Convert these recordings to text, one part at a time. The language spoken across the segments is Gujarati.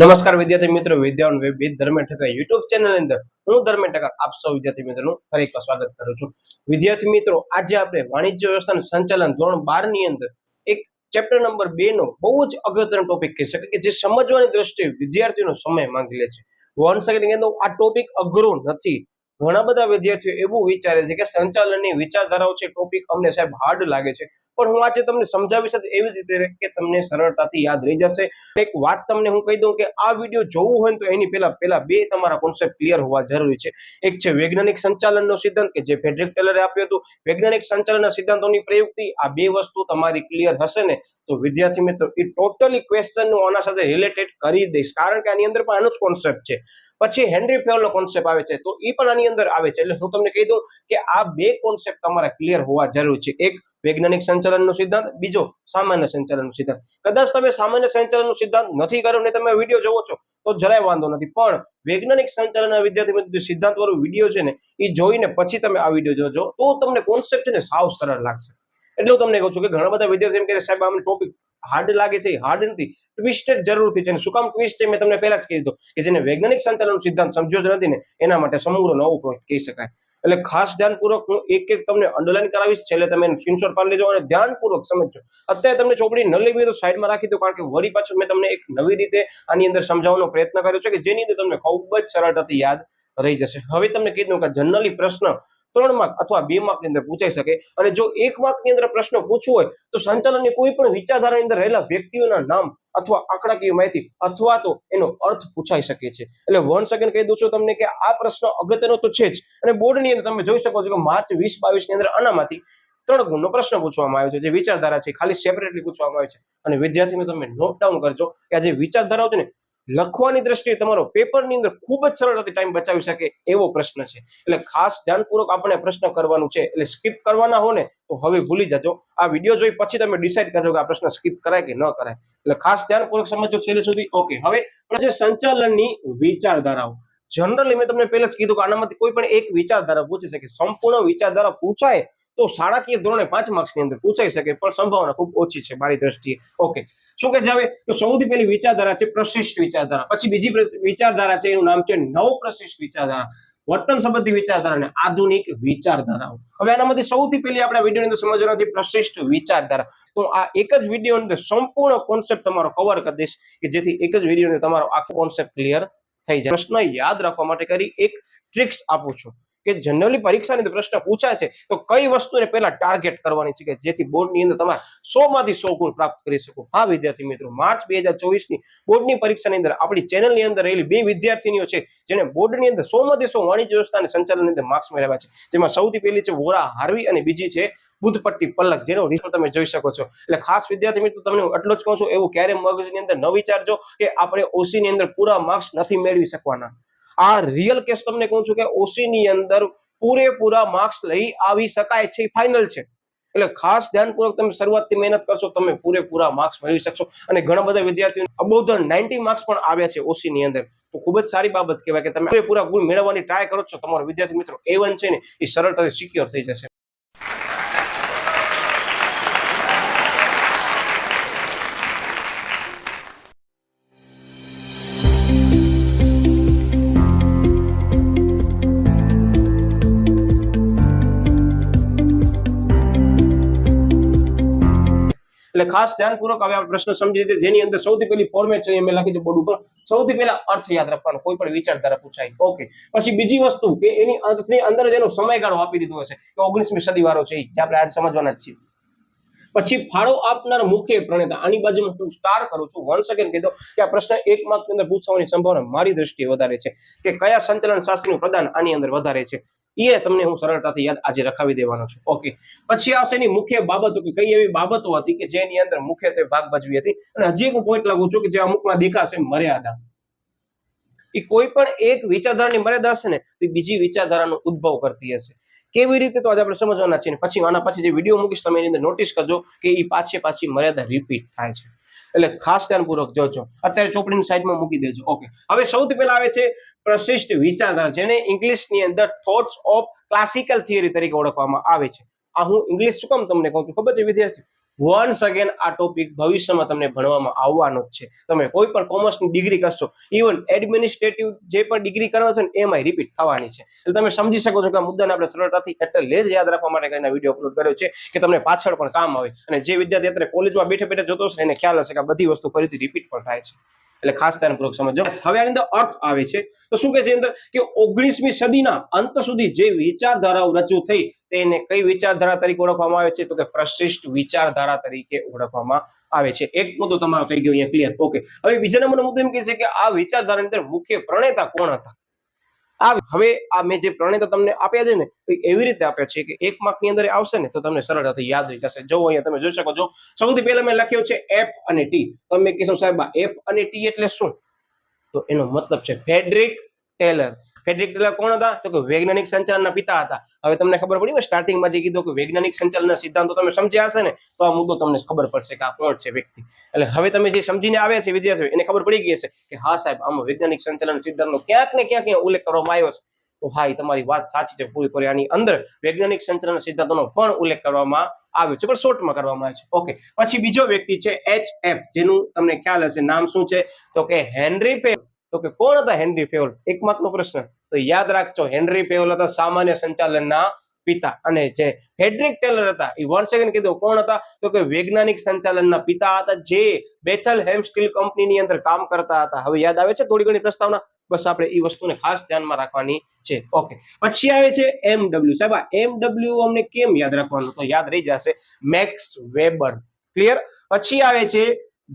નમસ્કાર વિદ્યાર્થી મિત્રો, Vidyavan web with Dharmendra Thakkar YouTube channel ની અંદર હું ધર્મેન્દ્ર ઠક્કર આપ સૌ વિદ્યાર્થી મિત્રોનું ફરી એકવાર સ્વાગત કરું છું. વિદ્યાર્થી મિત્રો, આજે આપણે વાણિજ્ય વ્યવસ્થાનું સંચાલન ધોરણ 12 ની અંદર એક ચેપ્ટર નંબર 2 નો બહુ જ અગત્યનો ટોપિક કહી શકાય કે જે સમજવાની દ્રષ્ટિએ વિદ્યાર્થીઓનો સમય માંગી લે છે. વન સેકન્ડ આ ટોપિક અઘરો નથી. ઘણા બધા વિદ્યાર્થીઓ એવું વિચારે છે કે સંચાલનની વિચારધારાઓ છે ટોપિક અમને સાહેબ હાર્ડ લાગે છે, પણ હું આજે તમને સમજાવી શકું એવી રીતે કે તમને સરળતાથી યાદ રહી જશે. એક વાત તમને હું કહી દઉં કે આ વિડીયો જોવું હોય તો એની પહેલા બે તમારા કોન્સેપ્ટ ક્લિયર હોવા જરૂરી છે. એક છે વૈજ્ઞાનિક સંચાલનનો સિદ્ધાંત કે જે ફ્રેડરિક ટેલરે આપ્યું હતું. વૈજ્ઞાનિક સંચાલનના સિદ્ધાંતોની પ્રયુક્તિ, આ બે વસ્તુ તમારી ક્લિયર હશે ને તો વિદ્યાર્થી મિત્રો એ ટોટલી ક્વેશ્ચનનું આના સાથે રિલેટેડ કરી દઈશ, કારણ કે આની અંદર પણ આનો જ કોન્સેપ્ટ છે. પછી હેનરી ફેવલનો કોન્સેપ્ટ આવે છે તો એ પણ આની અંદર આવે છે. એટલે હું તમને કહી દઉં કે આ બે કોન્સેપ્ટ તમારા ક્લિયર હોવા જરૂરી છે. એક વૈજ્ઞાનિક સંચાલનનો સિદ્ધાંત, બીજો સામાન્ય સંચાલનનો સિદ્ધાંત. કદાચ તમે સામાન્ય સંચાલનનો સિદ્ધાંત નથી કર્યો ને તમે વિડીયો જોવો છો તો જરાય વાંધો નથી, પણ વૈજ્ઞાનિક સંચાલનના વિદ્યાર્થી મિત્રો સિદ્ધાંત વાળો વિડીયો છે ને એ જોઈને પછી તમે આ વિડીયો જોજો તો તમને કોન્સેપ્ટ છે ને સાવ સરળ લાગશે. એટલે હું તમને કહું છું કે ઘણા બધા વિદ્યાર્થી એમ કહે સાહેબ આમ ટોપિક હાર્ડ લાગે છે. હાર્ડ નથી, ટ્વિસ્ટેડ જરૂરથી છે. શું કામ ટ્વિસ્ટ છે મેં તમને પહેલા જ કહી દીધું કે જેને વૈજ્ઞાનિક સંચાલનનો સિદ્ધાંત સમજ્યો જ નથી ને એના માટે સમગ્ર નવો પોઈન્ટ કહી શકાય. એટલે ખાસ ધ્યાનપૂર્વક હું એક એક તમને અંડરલાઈન કરાવીશ, છેલ્લે તમે સ્ક્રીનશોટ પાડી લેજો અને ધ્યાનપૂર્વક સમજજો. અત્યારે તમને ચોપડી ન લેવી તો સાઈડમાં રાખી દો, કારણ કે વળી પાછું મેં તમને એક નવી રીતે આની અંદર સમજાવવાનો પ્રયત્ન કર્યો છે કે જેની અંદર તમને ખૂબ જ સરળતાથી યાદ રહી જશે. હવે તમને કીધું કે જનરલી પ્રશ્ન 3 માર્ક અથવા 2 માર્ક ની અંદર પૂછાઈ શકે, અને જો 1 માર્ક ની અંદર પ્રશ્ન પૂછવો હોય તો સંચાલનની કોઈ પણ વિચારધારાની અંદર રહેલા વ્યક્તિઓના નામ અથવા આંકડાકીય માહિતી અથવા તો એનો અર્થ પૂછાઈ શકે છે. એટલે 1 સેકન્ડ કહી દઉં છું તમને કે આ પ્રશ્ન અગત્યનો તો છે જ, અને બોર્ડની અંદર તમે જોઈ શકો છો કે માર્ચ 2022 ની અંદર આનામાંથી 3 ગુણનો પ્રશ્ન પૂછવામાં આવ્યો છે. જે વિચારધારા છે ખાલી સેપરેટલી પૂછવામાં આવે છે, અને વિદ્યાર્થી મિત્રો તમે નોટ ડાઉન કરજો કે આ જે વિચારધારાઓ છે ને લખવાની દ્રષ્ટિએ તમારો પેપરની અંદર ખૂબ જ સરળતાથી ટાઈમ બચાવી શકે એવો પ્રશ્ન છે. એટલે ખાસ ધ્યાનપૂર્વક આપણે પ્રશ્ન કરવાનું છે. એટલે સ્કીપ કરવાના હો ને તો હવે ભૂલી જજો. આ વિડીયો જોઈ પછી તમે ડિસાઈડ કરજો કે આ પ્રશ્ન સ્કીપ કરાય કે ન કરાય. એટલે ખાસ ધ્યાનપૂર્વક સમજો છેલ્લે સુધી. ઓકે, હવે છે સંચાલનની વિચારધારાઓ. જનરલી મેં તમને પહેલા જ કીધું કે આનામાંથી કોઈ પણ એક વિચારધારા પૂછી શકે. સંપૂર્ણ વિચારધારા પૂછાય તો શાળાકીય ધોરણે 5 માર્ક્સ ની અંદર પૂછાઈ શકે, પણ સંભાવના ખૂબ ઓછી છે મારી દ્રષ્ટિએ. ઓકે, શું કે જાવે તો સૌથી પહેલી વિચારધારા છે પ્રશિષ્ટ વિચારધારા. પછી બીજી વિચારધારા છે એનું નામ છે નવ પ્રશિષ્ટ વિચારધારા. વર્તન સંબંધી વિચારધારા અને આધુનિક વિચારધારાઓ. હવે આનામાંથી સૌથી પહેલી આપણા વિડીયોની અંદર સમજવાના છે પ્રશિષ્ટ વિચારધારા. તો આ એક જ વિડીયો અંદર સંપૂર્ણ કોન્સેપ્ટ તમારો કવર કરી દઈશ કે જેથી એક જ વિડીયો અંદર તમારો આખો કોન્સેપ્ટ ક્લિયર થઈ જાય. પ્રશ્ન યાદ રાખવા માટે કરી એક ટ્રિક્સ આપું છું કે જનરલી પરીક્ષાની અંદર પ્રશ્ન પૂછાય છે તો કઈ વસ્તુને પહેલા ટાર્ગેટ કરવાની છે કે જેથી બોર્ડની અંદર તમારે 100 માંથી 100 ગુણ પ્રાપ્ત કરી શકો. હા વિદ્યાર્થી મિત્રો, માર્ચ 2024 ની બોર્ડની પરીક્ષાની અંદર આપણી ચેનલની અંદર રહેલી બે વિદ્યાર્થીનીઓ છે જેને બોર્ડની અંદર 100 માંથી 100 વાણિજ્ય વ્યવસ્થા અને સંચાલનની અંદર માર્ક્સ મેળવ્યા છે. જેમાં સૌથી પહેલી છે વોરા હાર્વી અને બીજી છે બુદ્ધપટ્ટી પલક, જેનો રિઝલ્ટ તમે જોઈ શકો છો. એટલે ખાસ વિદ્યાર્થી મિત્રો તમને હું એટલો જ કહું છું, એવું ક્યારે મગજની અંદર ન વિચારજો કે આપણે ઓસી ની અંદર પૂરા માર્ક્સ નથી મેળવી શકવાના. આ રિયલ કેસ તમને કહું છું કે ઓસી ની અંદર પૂરેપૂરા માર્ક્સ લઈ આવી શકાય છે, ફાઇનલ છે. એટલે ખાસ ધ્યાનપૂર્વક તમે શરૂઆતથી મહેનત કરશો તમે પૂરેપૂરા માર્ક્સ મેળવી શકશો. અને ઘણા બધા વિદ્યાર્થીઓ અબોવ ધ 90 માર્ક્સ પણ આવ્યા છે ઓસી ની અંદર, તો ખૂબ જ સારી બાબત કહેવાય કે તમે પૂરેપૂરા ગુણ મેળવવાની ટ્રાય કરો છો. તમારો વિદ્યાર્થી મિત્રો A1 છે ને એ સરળતાથી સિક્યોર થઈ જશે. એટલે ખાસ ધ્યાનપૂર્વક હવે આપણે પ્રશ્ન સમજી લીધો, જેની અંદર સૌથી પહેલી ફોર્મેટ છે એ મેં લખી છે બોર્ડ ઉપર. સૌથી પહેલા અર્થ યાદ રાખવાનો, કોઈ પણ વિચારધારા પૂછાય. ઓકે, પછી બીજી વસ્તુ કે એની અર્થની અંદર જેનો સમયગાળો આપી દીધો હશે કે 19મી સદી વાળો છે જે આપણે આજે સમજવાના જ છીએ. પછી ફાળો આપનાર મુખ્ય પ્રણેતા, આની બાજુમાં હું સ્ટાર કરું છું. 1 સેકન્ડ કહી દો કે આ પ્રશ્ન 1 માર્ક ની અંદર પૂછવાની સંભાવના મારી દ્રષ્ટિએ વધારે છે કે કયા સંચાલન શાસ્ત્રનું પ્રદાન આની અંદર વધારે છે. એ તમને હું સરળતાથી યાદ આજે રખાવી દેવાનો છું. ઓકે, પછી આવશે એની મુખ્ય બાબતો કે કઈ એવી બાબતો હતી કે જેની અંદર મુખ્યત્વે ભાગ ભજવી હતી. અને હજી એક પોઈન્ટ લાગુ છું કે જે અમુકમાં દેખાશે મર્યાદા. એ કોઈ પણ એક વિચારધારાની મર્યાદા હશે ને તો બીજી વિચારધારાનો ઉદ્ભવ કરતી હશે. કેવી રીતે તો આજે આપણે સમજવાના છીએ. પછી આના પછી જે વિડીયો મૂકીશ તમે એની અંદર નોટિસ કરજો કે એ પાછી મર્યાદા રિપીટ થાય છે. એટલે ખાસ ધ્યાનપૂર્વક જોજો. અત્યારે ચોપડીની સાઈડમાં મૂકી દેજો. ઓકે, હવે સૌથી પહેલા આવે છે પ્રશિષ્ટ વિચારધારા, જેને ઇંગ્લિશની અંદર થોટ્સ ઓફ ક્લાસિકલ થિયરી તરીકે ઓળખવામાં આવે છે. આ હું ઇંગ્લિશ શું કામ તમને કહું છું ખબર છે વિદ્યાર્થી? વન્સ અગેન આ ટોપિક ભવિષ્યમાં તમને ભણવામાં આવવાનો જ છે. તમે કોઈ પણ કોમર્સની ડિગ્રી કરશો, ઇવન એડમિનિસ્ટ્રેટિવ જે પણ ડિગ્રી કરો છો ને એમાં રિપીટ થવાની છે. એટલે તમે સમજી શકો છો કે આ મુદ્દાને આપણે સરળતાથી એટલે જ યાદ રાખવા માટે કરીને વિડીયો અપલોડ કર્યો છે કે તમને પાછળ પણ કામ આવે. અને જે વિદ્યાર્થી અત્યારે કોલેજમાં બેઠે બેઠે જોતો હશે એને ખ્યાલ હશે કે આ બધી વસ્તુ ફરીથી રિપીટ પણ થાય છે. એટલે ખાસ ધ્યાનપૂર્વક સમજો. હવે આની અંદર અર્થ આવે છે તો શું કહે છે અંદર કે 19મી સદીના અંત સુધી જે વિચારધારાઓ રજૂ થઈ તેને કઈ વિચારધારા તરીકે ઓળખવામાં આવે છે? તો કે પ્રશિષ્ટ વિચારધારા તરીકે ઓળખવામાં આવે છે. એક મુદ્દો તમારો થઈ ગયો અહીંયા ક્લિયર. ઓકે, હવે બીજા નંબરનો મુદ્દો એમ કહે છે કે આ વિચારધારાની અંદર મુખ્ય પ્રણેતા કોણ હતા? હવે આ મેં જે પ્રણેતા તમને આપ્યા છે ને એવી રીતે આપ્યા છે કે એક માર્કની અંદર આવશે ને તો તમને સરળતાથી યાદ રહી જશે. જો અહીંયા તમે જોઈ શકો છો, સૌથી પહેલા મેં લખ્યો છે એફ અને ટી. તમે કહેશો સાહેબ એફ અને ટી એટલે શું? તો એનો મતલબ છે ફ્રેડરિક ટેલર. ફ્રેડરિક ટેલર કોણ હતા? તો કે વૈજ્ઞાનિક સંચાલનના પિતા હતા. હવે તમને ખબર પડી ને સ્ટાર્ટિંગમાં જે કીધું કે વૈજ્ઞાનિક સંચાલનના સિદ્ધાંતો તમે સમજ્યા હશે ને તો આ મુદ્દો તમને ખબર પડશે કે આ કોણ છે વ્યક્તિ. એટલે હવે તમે જે સમજીને આવ્યા છે વિદ્યાર્થીઓ એને ખબર પડી ગઈ હશે કે હા સાહેબ આમાં વૈજ્ઞાનિક સંચાલન સિદ્ધાંતનો ક્યાંક ને ક્યાંક ઉલ્લેખ કરવામાં આવ્યો છે. તો હા, એ તમારી વાત સાચી છે પૂરેપૂરી. આની અંદર વૈજ્ઞાનિક સંચાલન સિદ્ધાંતોનો પણ ઉલ્લેખ કરવામાં આવ્યો છે, પણ શોર્ટમાં કરવામાં આવે છે. ઓકે, પછી બીજો વ્યક્તિ છે HF, જેનું તમને ખ્યાલ હશે નામ શું છે? તો કે હેનરી ફેવલ. તો કે કોણ હતા હેનરી ફેવલ? એક માર્કનો પ્રશ્ન. તો યાદ રાખજો, હેનરી ફેવલ હતા સામાન્ય સંચાલનના પિતા. અને જે ફ્રેડરિક ટેલર હતા એ વન સેકન્ડ કીધું કોણ હતા? તો કે વૈજ્ઞાનિક સંચાલનના પિતા હતા જે બેથલહેમ સ્ટીલ કંપનીની અંદર કામ કરતા હતા. હવે યાદ આવે છે થોડી ઘણી પ્રસ્તાવના? બસ આપણે એ વસ્તુને ખાસ ધ્યાનમાં રાખવાની છે. ઓકે, પછી આવે છે MW. સાહેબ આ MW અમને કેમ યાદ રાખવાનું? તો યાદ રહી જશે, મેક્સ વેબર. ક્લિયર? પછી આવે છે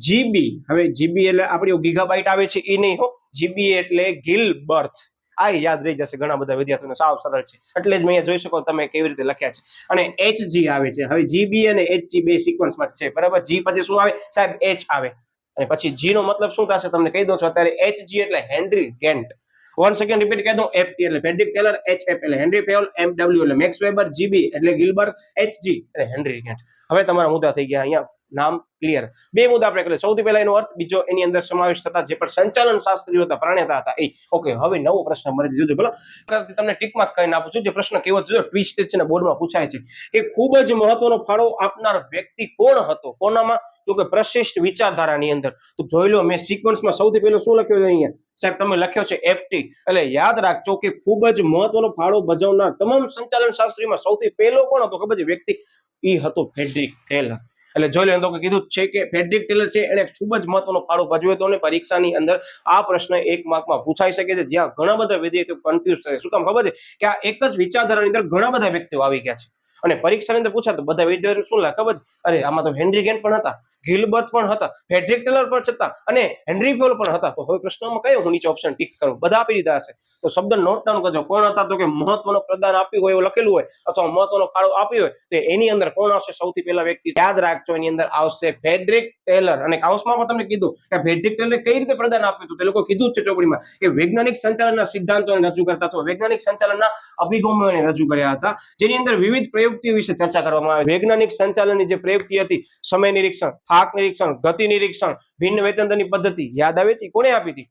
GB. હવે GB એટલે આપણી ગીગાબાઇટ આવે છે એ નહીં હો, GB એટલે ગિલબર્ટ. આ યાદ રહી જશે ઘણા બધા વિદ્યાર્થીઓને, સાવ સરળ છે. એટલે જ મેં અહીંયા જોઈ શકો તમે કેવી રીતે લખ્યા છે. અને HG આવે છે. હવે GB અને HG બે સિક્વન્સમાં જ છે, બરાબર? G પછી શું આવે સાહેબ? H આવે. અને પછી G નો મતલબ શું થશે તમને કહી દઉં છું અત્યારે. HG એટલે henry Gantt. One second repeat કરી દઉં. FT એટલે ફ્રેડરિક ટેલર, HF એટલે હેનરી ફેવલ, MW એટલે મેક્સ વેબર, GB એટલે ગિલબર્ટ, HG એટલે હેનરી ગેન્ટ. હવે તમારા મુદ્દા થઈ ગયા અહીંયા નામ ક્લિયર. બે મુદ્દા આપણે કરીએ. સૌથી પહેલા એનો અર્થ, બીજો એની અંદર સમાવેશ થતા જે પણ સંચાલન શાસ્ત્રીઓ હતા, પ્રણેતા હતા એ. ઓકે, હવે નવો પ્રશ્ન મળી જોજો બોલો. તમને ટિક માર્ક કરીને આપું છું. જે પ્રશ્ન કેવો જોજો, ટ્વિસ્ટ છે ને બોર્ડમાં પૂછાય છે કે ખૂબ જ મહત્વનો ફાળો આપનાર વ્યક્તિ કોણ હતો? કોનામાં? તો કે પ્રશિષ્ટ વિચારધારાની અંદર. તો જોઈ લો, મેં સિક્વન્સમાં સૌથી પહેલો શું લખ્યો છે અહીંયા? સાહેબ તમે લખ્યો છે FT. એટલે યાદ રાખજો કે ખૂબ જ મહત્વનો ફાળો ભજવનાર તમામ સંચાલન શાસ્ત્રીમાં સૌથી પહેલો કોણ હતો ખબર છે વ્યક્તિ? એ હતો ફ્રેડરિક ટેલર. એટલે જોઈ લો, તો કીધું છે કે ફ્રેડરિક ટેલર છે એને ખૂબ જ મહત્વનો ફાળો ભજવ્યો હતો. અને પરીક્ષાની અંદર આ પ્રશ્ન એક માર્કમાં પૂછાઈ શકે છે, જ્યાં ઘણા બધા વિદ્યાર્થીઓ કન્ફ્યુઝ થાય. શું કામ ખબર છે? કે આ એક જ વિચારધારાની અંદર ઘણા બધા વ્યક્તિઓ આવી ગયા છે. અને પરીક્ષાની અંદર પૂછાય તો બધા વિદ્યાર્થીઓ શું લાગે ખબર છે? અરે આમાં તો હેનરી ગેન્ટ પણ હતા, ગિલબર્ટ પણ હતા, ફ્રેડરિક ટેલર પણ હતા અને હેનરી ફેવલ પણ હતા. તો હવે પ્રશ્નમાં કયો હું નીચે ઓપ્શન ટીક કરું? બધા આપી દીધા હશે. તો શબ્દ નોટ ડાઉન કરજો. કોણ હતા? તો કે મહત્વનો પ્રદાન આપ્યું હોય એવું લખેલું હોય અથવા મહત્વનો ફાળો આપ્યો હોય તો એની અંદર કોણ આવશે? સૌથી પહેલા વ્યક્તિ યાદ રાખજો, એની અંદર આવશે ફ્રેડરિક ટેલર. અને કાઉન્સમાં પણ તમને કીધું કે ફ્રેડરિક ટેલરે કઈ રીતે પ્રદાન આપ્યું હતું. તે લોકો કીધું જ છે ચોપડીમાં કે વૈજ્ઞાનિક સંચાલનના સિદ્ધાંતોને રજૂ કરતા અથવા વૈજ્ઞાનિક સંચાલનના અભિગમોને રજૂ કર્યા હતા, જેની અંદર વિવિધ પ્રયુક્તિઓ વિશે ચર્ચા કરવામાં આવે. વૈજ્ઞાનિક સંચાલનની જે પ્રયુક્તિ હતી, સમય નિરીક્ષણ, થાક નિરીક્ષણ, ગતિ નિરીક્ષણ, ભિન્ન વેતનની પદ્ધતિ, યાદ આવે છે? કોને આપી હતી?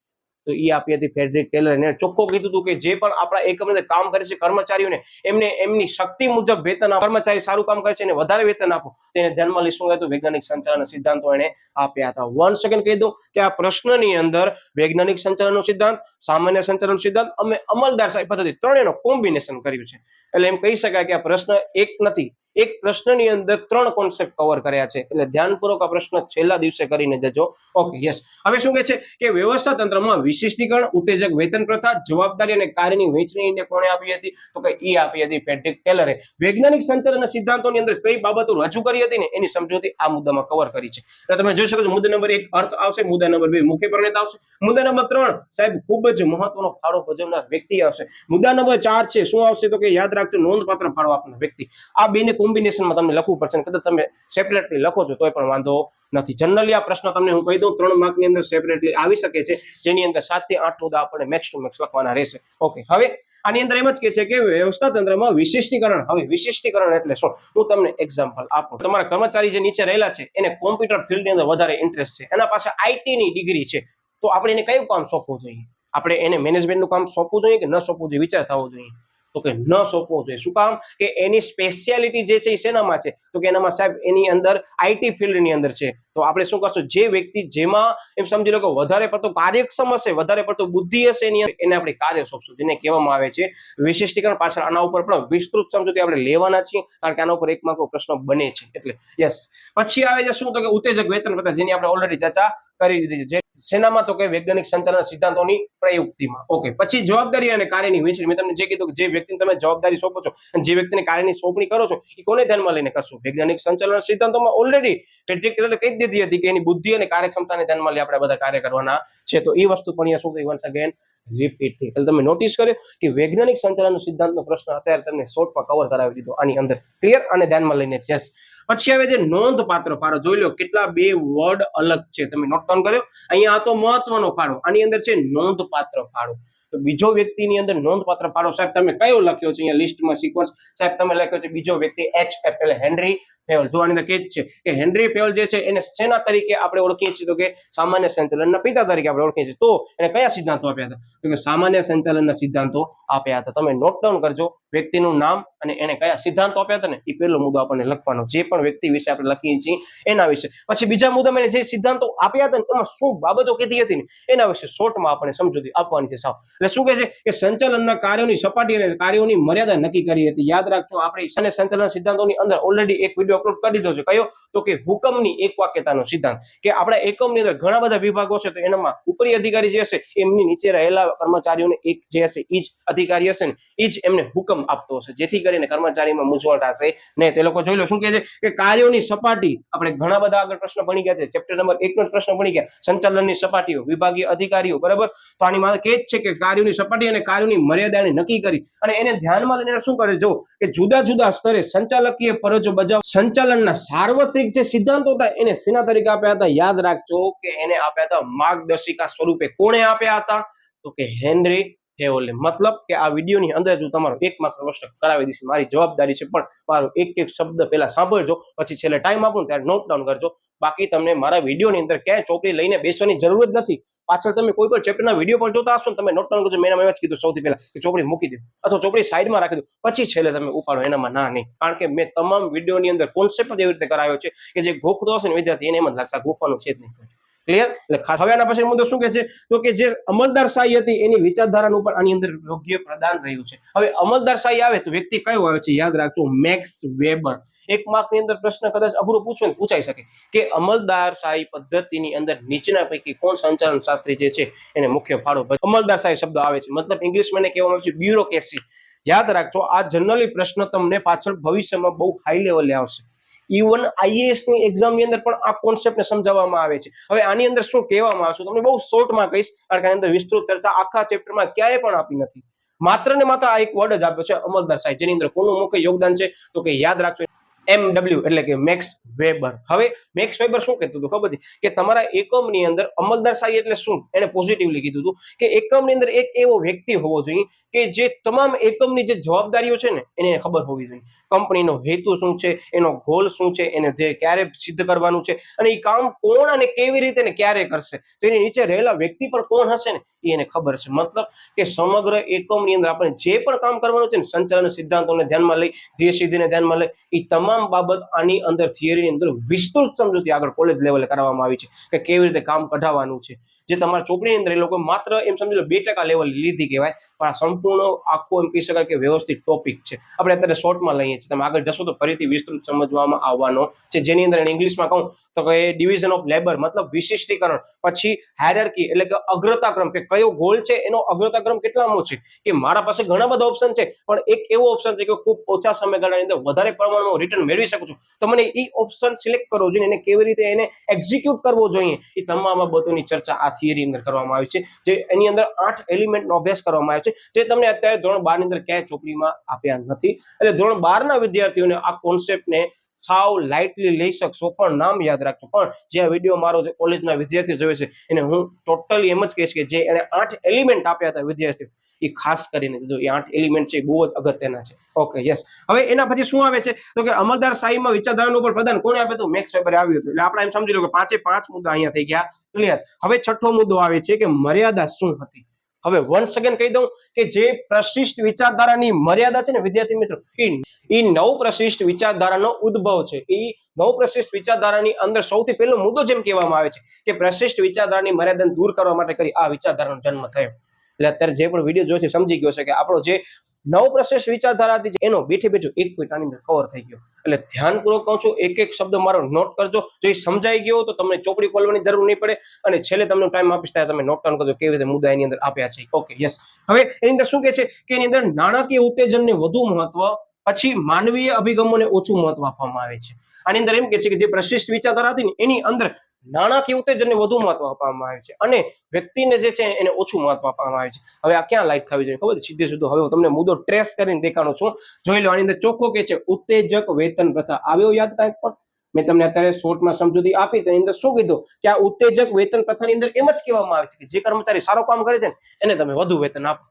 તો એ આપી હતી ફ્રેડરિક ટેલર. એને ચોખ્ખું કીધું હતું કે જે પણ આપણા એકમ અંદર કામ કરે છે કર્મચારીઓને એમને એમની શક્તિ મુજબ વેતન આપો. કર્મચારી સારું કામ કરે છે એને વધારે વેતન આપો. તેને ધ્યાનમાં લઈશું હતું વૈજ્ઞાનિક સંચાલન સિદ્ધાંતો એને આપ્યા હતા. વન સેકન્ડ કહી દઉં કે આ પ્રશ્નની અંદર વૈજ્ઞાનિક સંચાલનનો સિદ્ધાંત, સામાન્ય સંચાલન સિદ્ધાંત અને અમલદારશાહી પદ્ધતિ ત્રણેયનો કોમ્બિનેશન કર્યું છે. એટલે એમ કહી શકાય કે આ પ્રશ્ન એક નથી, એક પ્રશ્નની અંદર ત્રણ કોન્સેપ્ટ કવર કર્યા છે. એટલે ધ્યાનપૂર્વક આ પ્રશ્ન છેલ્લા દિવસે કરીને જજો. Okay, yes. હવે શું કહે છે કે વ્યવસ્થા તંત્રમાં વિશિષ્ટીકરણ, ઉત્તેજક વેતન પ્રથા, જવાબદારી અને કાર્યની વહેંચણીને કોણે આપી હતી? તો કે એ આપી હતી ફ્રેડરિક ટેલરે. વૈજ્ઞાનિક સંચાલનના સિદ્ધાંતોની અંદર કઈ બાબતો રજૂ કરી હતી ને એની સમજૂતી આ મુદ્દામાં કવર કરી છે. એટલે તમે જોઈ શકો છો મુદ્દા નંબર 1 અર્થ આવશે, મુદ્દા નંબર 2 મુખ્ય પ્રણેતા આવશે, મુદ્દા નંબર 3 સાહેબ ખૂબ જ મહત્વનો ફાળો ભજવનાર વ્યક્તિ આવશે, મુદ્દા નંબર 4 છે શું આવશે? તો કે યાદ રાખજો નોંધપાત્ર ફાળો આપનાર વ્યક્તિ. આ બેને કોમ્બિનેશનમાં તમને લખવું પડશે. કદાચ તમે સેપરેટલી લખો છો તોય પણ વાંધો નથી. જનરલી આ પ્રશ્ન તમને હું કહી દઉં 3 માર્કની અંદર સેપરેટલી આવી શકે છે, જેની અંદર 7 થી 8 મુદ્દા આપણે મેક્સ ટુ મેક્સ લખવાના રહેશે. ઓકે, હવે આની અંદર એમ જ કહે છે કે વ્યવસ્થા તંત્રમાં વિશિષ્ટીકરણ. હવે વિશિષ્ટીકરણ એટલે શું? હું તમને એક્ઝામ્પલ આપું. તમારા કર્મચારી જે નીચે રહેલા છે એને કોમ્પ્યુટર ફિલ્ડની અંદર વધારે ઇન્ટરેસ્ટ છે, એના પાસે આઈટી ની ડિગ્રી છે, તો આપણે એને કયું કામ સોંપવું જોઈએ? આપણે એને મેનેજમેન્ટનું કામ સોંપવું જોઈએ કે ન સોંપવું જોઈએ? વિચાર થવો જોઈએ. તો કે ન સોંપવો જોઈએ. શું કામ? કે એની સ્પેશિયાલિટી જે છે એ શેનામાં છે? તો કે એનામાં સાહેબ એની અંદર આઈટી ફિલ્ડની અંદર છે. તો આપણે શું કરશું? જે વ્યક્તિ જેમાં એમ સમજી લો કે વધારે પડતો કાર્યક્ષમ હશે, વધારે પડતો બુદ્ધિ હશે એની અંદર, એને આપણે કાર્ય સોંપશું, જેને કહેવામાં આવે છે વિશિષ્ટીકરણ. પાછળ આના ઉપર પણ વિસ્તૃત સમજૂતી આપણે લેવાના છીએ, કારણ કે આના ઉપર એક માર્કનો પ્રશ્ન બને છે. એટલે યસ. પછી આવે છે શું? તો કે ઉત્તેજક વેતન પદ્ધતિ, જેની આપણે ઓલરેડી ચર્ચા કરી દીધી છે. શેનામાં? તો કે વૈજ્ઞાનિક સંચાલન સિદ્ધાંતોની પ્રયુક્તિમાં. ઓકે. પછી જવાબદારી અને કાર્યની વહેંચણી. મેં તમને જે કીધું કે જે વ્યક્તિને તમે જવાબદારી સોંપો છો અને જે વ્યક્તિને કાર્યની સોંપણી કરો છો એ કોને ધ્યાનમાં લઈને કરશો? વૈજ્ઞાનિક સંચાલન સિદ્ધાંતોમાં ઓલરેડી પ્રેક્ટિકલી કહી દીધી હતી કે એની બુદ્ધિ અને કાર્યક્ષમતાને ધ્યાનમાં લઈ આપણે બધા કાર્ય કરવાના છે. તો એ વસ્તુ પણ અહીંયા શું થઈ? વન્સ અગેન રિપીટ થઈ. એટલે તમે નોટિસ કર્યો કે વૈજ્ઞાનિક સંચાલન સિદ્ધાંતનો પ્રશ્ન અત્યારે તમને શોર્ટમાં કવર કરાવી દીધો આની અંદર. ક્લિયર? અને ધ્યાનમાં લઈને. યસ. પછી આવે છે નોંધપાત્ર ફાળો. જોઈ લો કેટલા બે વર્ડ અલગ છે, તમે નોટ ડાઉન કર્યો? અહીંયા આ તો મહત્વનો ફાળો, આની અંદર છે નોંધપાત્ર ફાળો. તો બીજો વ્યક્તિની અંદર નોંધપાત્ર ફાળો સાહેબ તમે કયો લખ્યો છે અહીંયા લિસ્ટમાં સિક્વન્સ? સાહેબ તમે લખ્યો છે બીજો વ્યક્તિ HF, એટલે હેનરી ફેવલ. જોવાની અંદર કે છે કે હેનરી ફેવલ જે છે એને શેના તરીકે આપણે ઓળખીએ છીએ? તો કે સામાન્ય સંચાલનના પિતા તરીકે આપણે ઓળખીએ છીએ. તો એને કયા સિદ્ધાંતો આપ્યા હતા? તો કે સામાન્ય સંચાલનના સિદ્ધાંતો આપ્યા હતા. તમે નોટ ડાઉન કરજો વ્યક્તિનું નામ અને એને કયા સિદ્ધાંતો આપ્યા હતા ને એ પહેલો મુદ્દો આપણને લખવાનો, જે પણ વ્યક્તિ વિશે આપણે લખીએ છીએ એના વિશે. પછી બીજા મુદ્દામાં એને જે સિદ્ધાંતો આપ્યા હતા ને એમાં શું બાબતો કીધી હતી ને એના વિશે શોર્ટમાં આપણે સમજૂતી આપવાની છે સાવ. એટલે શું કહે છે કે સંચાલનના કાર્યોની સપાટી અને કાર્યોની મર્યાદા નક્કી કરી હતી. યાદ રાખજો, આપણે સંચાલન સિદ્ધાંતોની અંદર ઓલરેડી એક વિડીયો અપલોડ કરી દીધો છે. કયો? તો કે હુકમની એક વાક્યતાનો સિદ્ધાંત. કે આપણા એકમની અંદર ઘણા બધા વિભાગો છે, તો એનામાં ઉપરી અધિકારી જે હશે એમની નીચે રહેલા કર્મચારીઓને એક જે હશે એ જ અધિકારી હશે ને એ જ એમને હુકમ આપતો હશે, જેથી કરીને કર્મચારીમાં મૂંઝવણ થશે ને. તે લોકો જોઈ લો શું કહે છે કે કાર્યોની સપાટી. આપણે ઘણા બધા આગળ પ્રશ્ન ભણી ગયા છે, ચેપ્ટર નંબર 1 નો પ્રશ્ન ભણી ગયા, સંચાલનની સપાટીઓ, વિભાગીય અધિકારીઓ, બરાબર. તો આની માં કે છે કે કાર્યોની સપાટી અને કાર્યોની મર્યાદાને નક્કી કરી અને એને ધ્યાનમાં લઈને શું કરે? જો કે જુદા જુદા સ્તરે સંચાલકીય ફરજો બજાવ સંચાલનના સાર્વત્રિક જે સિદ્ધાંતો હતા એને શેના તરીકે આપ્યા હતા? યાદ રાખજો કે એને આપ્યા હતા માર્ગદર્શિકા સ્વરૂપે. કોણે આપ્યા હતા? તો કે હેનરી ફેવલે. મતલબ કે આ વિડીયોની અંદર જો તમારો એક માત્ર પ્રશ્ન કરાવી દઈશ, મારી જવાબદારી છે, પણ મારો એક એક શબ્દ પહેલા સાંભળજો, પછી છેલ્લે ટાઈમ આપું ત્યારે નોટ ડાઉન કરજો. બાકી તમને મારા વિડીયોની અંદર ક્યાંય ચોપડી લઈને બેસવાની જરૂર જ નથી. પાછળ તમે કોઈ પણ ચેપ્ટરના વિડીયો પણ જોતા હશો ને તમે નોટ ડાઉન કરજો. મેં એમાં જ કીધું સૌથી પહેલા કે ચોપડી મૂકી દો અથવા ચોપડી સાઈડમાં રાખી દો, પછી છેલ્લે તમે ઉપાડો. એનામાં ના નહીં, કારણ કે મેં તમામ વિડીયોની અંદર કોન્સેપ્ટ એવી રીતે કરાવ્યો છે કે જે ગોખતો હશે ને વિદ્યાર્થી એને એમ જ લાગશે ગોખવાનું છે જ નહીં. ક્લિયર? એટલે હવે આના પછી મુદ્દો શું કહે છે? તો કે જે અમલદારશાહી હતી એની વિચારધારાનું પણ આની અંદર યોગ્ય પ્રદાન રહ્યું છે. હવે અમલદારશાહી આવે તો વ્યક્તિ કયો આવે છે? યાદ રાખજો, મેક્સ વેબર. એક માર્કની અંદર પ્રશ્ન કદાચ અઘરો પૂછવે ને પૂછાઈ શકે કે અમલદારશાહી પદ્ધતિની અંદર નીચેના પૈકી કોણ સંચાલન શાસ્ત્રી જે છે એને મુખ્ય ફાળો ભજવે? અમલદારશાહી શબ્દ આવે છે, મતલબ ઇંગ્લિશમાં એને કહેવામાં આવે છે બ્યુરોક્રેસી. યાદ રાખજો, આ જનરલી પ્રશ્ન તમને પાછળ ભવિષ્યમાં બહુ હાઈ લેવલે આવશે. ઇવન આઈએએસ ની એક્ઝામ ની અંદર પણ આ કોન્સેપ્ટને સમજાવવામાં આવે છે. હવે આની અંદર શું કહેવામાં આવશે તમને બહુ શોર્ટમાં કહીશ, કારણ કે આની અંદર વિસ્તૃત ચર્ચા આખા ચેપ્ટરમાં ક્યાંય પણ આપી નથી. માત્ર ને માત્ર આ એક વર્ડ જ આપ્યો છે અમલદારશાહી, જેની અંદર કોનું મુખ્ય યોગદાન છે? તો કે યાદ રાખજો MW એટલે કે મેક્સ વેબર. હવે મેક્સ વેબર શું કહેતું હતું ખબર છે કે તમારા એકમની અંદર અમલદારશાહી એટલે શું? એને પોઝિટિવલી કીધું હતું કે એકમની અંદર એક એવો વ્યક્તિ હોવો જોઈએ કે જે તમામ એકમની જે જવાબદારીઓ છે ને એને ખબર હોવી જોઈએ. કંપનીનો હેતુ શું છે, એનો ગોલ શું છે, એને ધ્યેય ક્યારે સિદ્ધ કરવાનું છે અને એ કામ કોણ અને કેવી રીતે ને ક્યારે કરશે, તેની નીચે રહેલા વ્યક્તિ પર કોણ હશે ને એને ખબર છે. મતલબ કે સમગ્ર એકમની અંદર આપણે જે પણ કામ કરવાનું છે ને સંચાલન સિદ્ધાંતોને ધ્યાનમાં લઈ, ધ્યેય સિદ્ધિને ધ્યાનમાં લઈ, એ તમામ બાબત આની અંદર થિયરીની અંદર વિસ્તૃત સમજૂતી આગળ કોલેજ લેવલે કરવામાં આવી છે કે કેવી રીતે કામ કઢાવવાનું છે. જે તમારા ચોપડીની અંદર એ લોકો માત્ર એમ સમજી લો 2% લેવલ લીધી કહેવાય, પણ આ સંપૂર્ણ આખો એમ કહી શકાય કે વ્યવસ્થિત ટોપિક છે. આપણે અત્યારે શોર્ટમાં લઈએ છીએ, તમે આગળ જશો તો ફરીથી વિસ્તૃત સમજવામાં આવવાનો છે. જેની અંદર ઇંગ્લિશમાં કહું તો કે ડિવિઝન ઓફ લેબર મતલબ વિશિષ્ટીકરણ, પછી હાયરાર્કી એટલે કે અગ્રતાક્રમ, કે કયો ગોલ છે એનો અગ્રતાક્રમ કેટલામો છે. કે મારા પાસે ઘણા બધા ઓપ્શન છે પણ એક એવો ઓપ્શન છે કે ખૂબ ઓછા સમયગાળાની અંદર વધારે પ્રમાણમાં રિટર્ન મેળવી શકું છું, તો મને એ ઓપ્શન સિલેક્ટ કરવો જોઈએ, એને કેવી રીતે એને એક્ઝિક્યુટ કરવો જોઈએ, એ તમામ બાબતોની ચર્ચા આ થિયરી અંદર કરવામાં આવી છે. જે એની અંદર 8 એલિમેન્ટનો અભ્યાસ કરવામાં આવ્યો છે, જે તમને અત્યારે ધોરણ 12 ની અંદર ક્યાંય ચોપડીમાં આપ્યા નથી. એટલે ધોરણ 12 ના વિદ્યાર્થીઓને આ કોન્સેપ્ટને સાવ લાઇટલી લઈ શકશો, પણ નામ યાદ રાખજો. પણ જે આ વિડીયો મારો જે કોલેજના વિદ્યાર્થીઓ જોવે છે એને હું ટોટલી એમ જ કહીશ કે જે એને 8 એલિમેન્ટ આપ્યા હતા વિદ્યાર્થીઓ, એ ખાસ કરીને જો એ 8 એલિમેન્ટ છે બહુ જ અગત્યના છે. Okay, yes. હવે એના પછી શું આવે છે તો કે અમલદારશાહીમાં વિચારધારાનું પણ પ્રદાન કોને આપ્યું હતું? મેક્સ વેબરે આવ્યું હતું. એટલે આપણે એમ સમજી લો કે 5 મુદ્દા અહીંયા થઈ ગયા ક્લિયર. હવે છઠ્ઠો મુદ્દો આવે છે કે મર્યાદા શું હતી. હવે વન્સ અગેન કહી દઉં કે જે પ્રશિષ્ટ વિચારધારાની મર્યાદા છે ને વિદ્યાર્થી મિત્રો, એ નવ પ્રશિષ્ટ વિચારધારાનો ઉદ્ભવ છે. એ નવ પ્રશિષ્ટ વિચારધારાની અંદર સૌથી પહેલો મુદ્દો જેમ કહેવામાં આવે છે કે પ્રશિષ્ટ વિચારધારાની મર્યાદાને દૂર કરવા માટે કરી આ વિચારધારાનો જન્મ થયો. એટલે અત્યારે જે પણ વિડીયો જોશે સમજી ગયો છે કે આપણો જે નવ પ્રશિષ્ટ વિચારધારા હતી એનો બેઠે બેઠો એક પોઈન્ટ આની અંદર કવર થઈ ગયો. એટલે ધ્યાનપૂર્વક કહું છું, એક એક શબ્દ મારો નોટ કરજો. જો એ સમજાઈ ગયો તો તમને ચોપડી ખોલવાની જરૂર નહીં પડે અને છેલ્લે તમને ટાઈમ આપીશ ત્યારે તમે નોટ ડાઉન કરજો કેવી રીતે મુદ્દા એની અંદર આપ્યા છે. Okay, yes. હવે એની અંદર શું કહે છે કે એની અંદર નાણાકીય ઉત્તેજનને વધુ મહત્વ, પછી માનવીય અભિગમોને ઓછું મહત્વ આપવામાં આવે છે. આની અંદર એમ કે છે કે જે પ્રશિષ્ટ વિચારધારા હતી ને એની અંદર નાણાકીય ઉત્તેજનને વધુ મહત્વ આપવામાં આવે છે અને વ્યક્તિને જે છે એને ઓછું મહત્વ આપવામાં આવે છે. હવે આ ક્યાં લાઈટ થવી જોઈએ ખબર છે? સીધે સીધું હવે હું તમને મુદ્દો ટ્રેસ કરીને દેખાડું છું. જોઈ લો, આની અંદર ચોખ્ખો કે છે ઉત્તેજક વેતન પ્રથા. આવ્યો યાદ કાંઈક પણ? મેં તમને અત્યારે શોર્ટમાં સમજૂતી આપી તો એની અંદર શું કીધું કે આ ઉત્તેજક વેતન પ્રથાની અંદર એમ જ કહેવામાં આવે છે કે જે કર્મચારી સારું કામ કરે છે ને એને તમે વધુ વેતન આપો.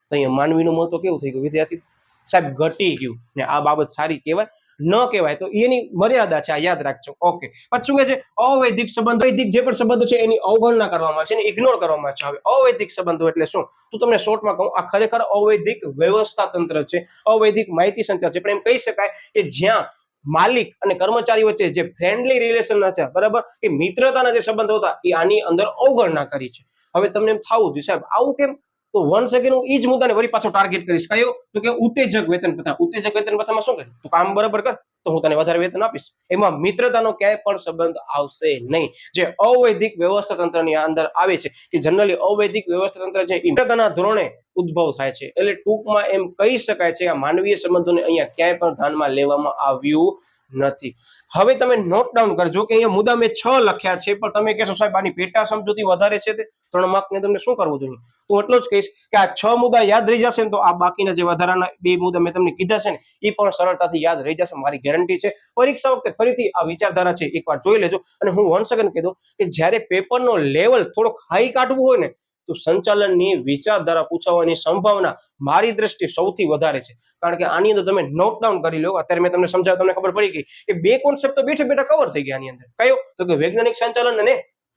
તો અહીંયા માનવીનું મહત્વ કેવું થઈ ગયું વિદ્યાર્થી સાહેબ? ઘટી ગયું. ને આ બાબત સારી કહેવાય? ન કહેવાય. તો એની મર્યાદા છે, આ યાદ રાખજો. ઓકે, પછી શું કહે છે? અવૈધિક સંબંધો, વૈધિક જે પણ સંબંધો છે એની અવગણના કરવામાં આવે છે, એને ઇગ્નોર કરવામાં આવે છે. હવે અવૈધિક સંબંધો એટલે શું? તો તમને શોર્ટમાં કહું, આ ખરેખર અવૈધિક વ્યવસ્થા તંત્ર છે, અવૈધિક માહિતી સંચાર છે. પણ એમ કહી શકાય કે જ્યાં માલિક અને કર્મચારી વચ્ચે જે ફ્રેન્ડલી રિલેશન છે, બરાબર, કે મિત્રતાના જે સંબંધો હતા એ આની અંદર અવગણના કરી છે. હવે તમને એમ થવું જોઈએ સાહેબ આવું કેમ? તો વન્સ અગેન હું એ જ મુદ્દાને વળી પાછો ટાર્ગેટ કરીશ. કયો? તો કે ઉત્તેજક વેતન પ્રથા. ઉત્તેજક વેતન પ્રથામાં શું કહે? તો કામ બરાબર કર તો હું તને વધારે વેતન આપીશ. એમાં મિત્રતાનો ક્યાંય પણ સંબંધ આવશે નહીં. જે અવૈધિક વ્યવસ્થા તંત્રની અંદર આવે છે કે જનરલી અવૈધિક વ્યવસ્થા તંત્ર છે એ મિત્રતાના ધોરણે ઉદ્ભવ થાય છે. એટલે ટૂંકમાં એમ કહી શકાય છે કે માનવીય સંબંધોને અહીંયા ક્યાંય પણ ધ્યાનમાં લેવામાં આવ્યું નથી. હવે તમે નોટ ડાઉન કરજો કે અહીંયા મુદ્દા મેં 6 લખ્યા છે, પણ તમે કહેશો સાહેબ આની પેટા સમજૂતી વધારે છે તે 3 માર્કને તમને શું કરવું જોઈએ? તો એટલો જ કહીશ કે આ 6 મુદ્દા યાદ રહી જશે ને તો આ બાકીના જે વધારાના 2 મુદ્દા મેં તમને કીધા છે ને એ પણ સરળતાથી યાદ રહી જશે. મારી ગેરંટી છે. પરીક્ષા વખતે ફરીથી આ વિચારધારા છે એકવાર જોઈ લેજો. અને હું વન્સ અગેન કહી દઉં કે જ્યારે પેપરનો લેવલ થોડોક હાઈ કાઢવું હોય ને તો સંચાલનની વિચારધારા પૂછવાની સંભાવના મારી દ્રષ્ટિએ સૌથી વધારે છે. કારણ કે આની અંદર તમે નોટ ડાઉન કરી લો. અત્યારે મેં તમને સમજાવ્યું, તમને ખબર પડી ગઈ કે 2 કોન્સેપ્ટ તો બેઠે બેઠા કવર થઈ ગયા આની અંદર. કયો? તો કે વૈજ્ઞાનિક સંચાલન અને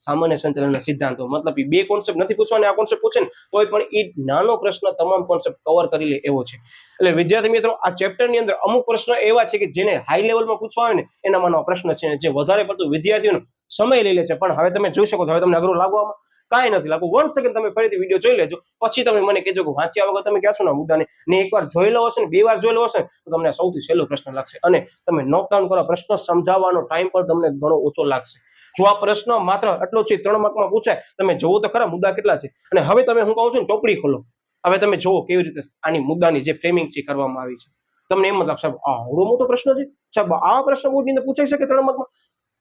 સામાન્ય સંચાલનના સિદ્ધાંતો. મતલબ એ 2 કોન્સેપ્ટ નથી પૂછવાના, આ કોન્સેપ્ટ પૂછે ને તોય પણ એ નાનો પ્રશ્ન તમામ કોન્સેપ્ટ કવર કરી લે એવો છે. એટલે વિદ્યાર્થી મિત્રો આ ચેપ્ટરની અંદર અમુક પ્રશ્ન એવા છે કે જેને હાઈ લેવલમાં પૂછવા આવે ને એનામાંનો પ્રશ્ન છે જે વધારે પડતું વિદ્યાર્થીઓનો સમય લઈ લે છે. પણ હવે તમે જોઈ શકો છો, હવે તમને અઘરું લાગવામાં કાંઈ નથી લાગુ. 1 સેકન્ડ તમે ફરીથી વિડીયો જોઈ લેજો, પછી તમે મને કહેજો કે વાંચ્યા વગર તમે કહેશો ને મુદ્દાને ને એકવાર જોઈ લો હશે ને 2 વાર જોઈ લો હશે તો તમને સૌથી સહેલો પ્રશ્ન લાગશે અને તમે નોટ ડાઉન કરો. પ્રશ્ન સમજાવવાનો ટાઈમ પણ તમને ઘણો ઓછો લાગશે. જો આ પ્રશ્ન માત્ર આટલો છે 3 માર્કમાં પૂછાય, તમે જોવો તો ખરા મુદ્દા કેટલા છે. અને હવે તમે હું કહું છું ને ચોપડી ખોલો, હવે તમે જોવો કેવી રીતે આની મુદ્દાની જે ફ્રેમિંગ છે કરવામાં આવી છે. તમને એમ જ લાગશે આવડો મોટો પ્રશ્ન છે સાહેબ, આ પ્રશ્ન બોર્ડની અંદર પૂછાઈ શકે? 3 માર્કમાં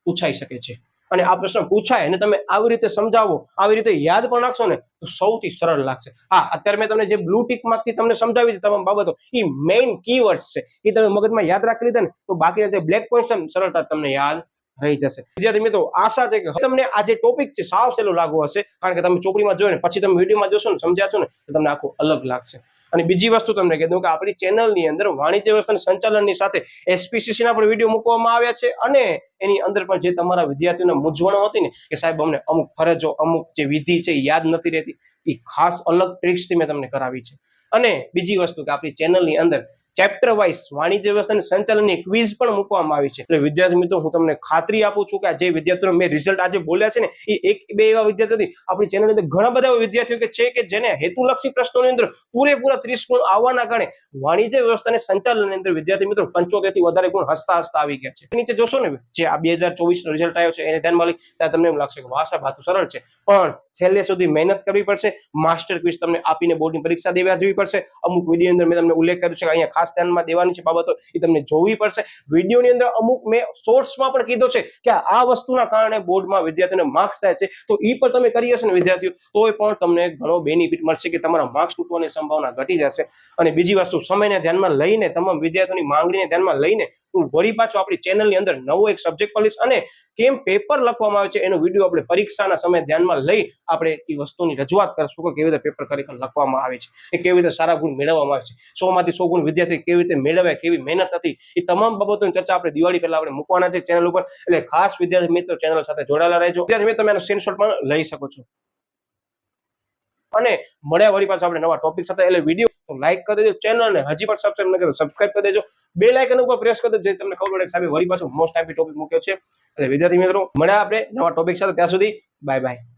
પૂછાઈ શકે છે. અને આ પ્રશ્ન પૂછાય અને તમે આવી રીતે સમજાવો, આવી રીતે યાદ પણ રાખશો ને તો સૌથી સરળ લાગશે. હા, અત્યારે મેં તમને જે બ્લુ ટીક માર્કથી તમને સમજાવી છે તમામ બાબતો, એ મેઇન કીવર્ડ્સ છે. એ તમે મગજમાં યાદ રાખી લીધા ને તો બાકીના જે બ્લેક પોઈન્ટ્સ છે સરળતા તમને યાદ રહી જશે. વિદ્યાર્થી મિત્રો આશા છે કે તમને આ જે ટોપિક છે સાવ સહેલો લાગવો હશે, કારણ કે તમે ચોપડીમાં જોયો ને પછી તમે વિડીયોમાં જોશો ને સમજ્યા છો ને તો તમને આખું અલગ લાગશે. અને બીજી વસ્તુ તમને કહી દઉં કે આપણી ચેનલની અંદર વાણિજ્ય વ્યવસ્થાના સંચાલનની સાથે એસપીસીસીના પણ વિડીયો મૂકવામાં આવ્યા છે અને એની અંદર પણ જે તમારા વિદ્યાર્થીઓને મૂંઝવણો હતી ને કે સાહેબ અમને અમુક ફરજો, અમુક જે વિધિ છે યાદ નથી રહેતી, એ ખાસ અલગ ટ્રિક્સથી મેં તમને કરાવી છે. અને બીજી વસ્તુ કે આપણી ચેનલની અંદર ચેપ્ટર વાઇઝ વાણિજ્ય વ્યવસ્થાના સંચાલનની ક્વિઝ પણ મૂકવામાં આવી છે. એટલે વિદ્યાર્થી મિત્રો હું તમને ખાતરી આપું છું કે આ જે વિદ્યાર્થીઓ મેં રિઝલ્ટ આજે બોલ્યા છે ને એ 1-2 એવા વિદ્યાર્થીઓ નથી. આપણી ચેનલની અંદર ઘણા બધા એવા વિદ્યાર્થીઓ કે છે કે જેને હેતુલક્ષી પ્રશ્નોની અંદર પૂરેપૂરા 30 ગુણ આવવાના કારણે વાણિજ્ય વ્યવસ્થાના સંચાલનની અંદર વિદ્યાર્થી મિત્રો 75 થી વધારે ગુણ હસતા હસતા આવી ગયા છે. નીચે જોશો ને જે આ 2024 નો રિઝલ્ટ આવ્યો છે એને ધ્યાનમાં લઈ ત્યાં તમને એમ લાગશે કે વાહ સાહેબ આ તો સરળ છે, પણ છેલ્લે સુધી મહેનત કરવી પડશે. માસ્ટર ક્વિઝ તમને આપીને બોર્ડની પરીક્ષા દેવા જવી પડશે. અમુક વિડીયો અંદર મેં તમને ઉલ્લેખ કર્યો છે કે અહીંયા ખાસ ધ્યાનમાં દેવાની છે બાબતો એ તમને જોવી પડશે. વિડીયોની અંદર અમુક મેં શોર્ટ્સમાં પણ કીધો છે કે આ વસ્તુના કારણે બોર્ડમાં વિદ્યાર્થીઓને માર્ક્સ થાય છે, તો એ પણ તમે કરી હશે ને વિદ્યાર્થીઓ તોય પણ તમને ઘણો બેનિફિટ મળશે કે તમારા માર્ક્સ તૂટવાની સંભાવના ઘટી જશે. અને બીજી વસ્તુ સમયને ધ્યાનમાં લઈને, તમામ વિદ્યાર્થીઓની માંગણીને ધ્યાનમાં લઈને હું વળી પાછો આપણી ચેનલની અંદર નવો એક સબ્જેક્ટ ખોલીશ અને કેમ પેપર લખવામાં આવે છે એનો વિડીયો આપણે પરીક્ષાના સમય ધ્યાનમાં લઈ આપણે એ વસ્તુની રજૂઆત કરશું કે કેવી રીતે પેપર ખરેખર લખવામાં આવે છે, એ કેવી રીતે સારા ગુણ મેળવવામાં આવે છે, 100 માંથી 100 ગુણ વિદ્યાર્થી કેવી રીતે મેળવ્યા, કેવી મહેનત હતી, એ તમામ બાબતોની ચર્ચા આપણે દિવાળી પહેલા આપણે મૂકવાના છે ચેનલ ઉપર. એટલે ખાસ વિદ્યાર્થી મિત્રો ચેનલ સાથે જોડાયેલા રહેજો. વિદ્યાર્થી મિત્રો તમે એનો સ્ક્રીનશોટ પણ લઈ શકો છો. અને મળ્યા વળી પાછા આપણે નવા ટોપિક સાથે. એટલે વિડીયો તો લાઈક કરી દેજો, ચેનલને હજી પણ સબસ્ક્રાઇબ ન કરો સબસ્ક્રાઇબ કરી દેજો, બેલ આઇકન ઉપર પ્રેસ કરી દેજો, તમને ખબર પડે કે સાહેબ વળી પાછું મોસ્ટ ટાઈપી ટોપિક મૂક્યો છે. એટલે વિદ્યાર્થી મિત્રો મળ્યા આપણે નવા ટોપિક સાથે, ત્યાં સુધી બાય બાય.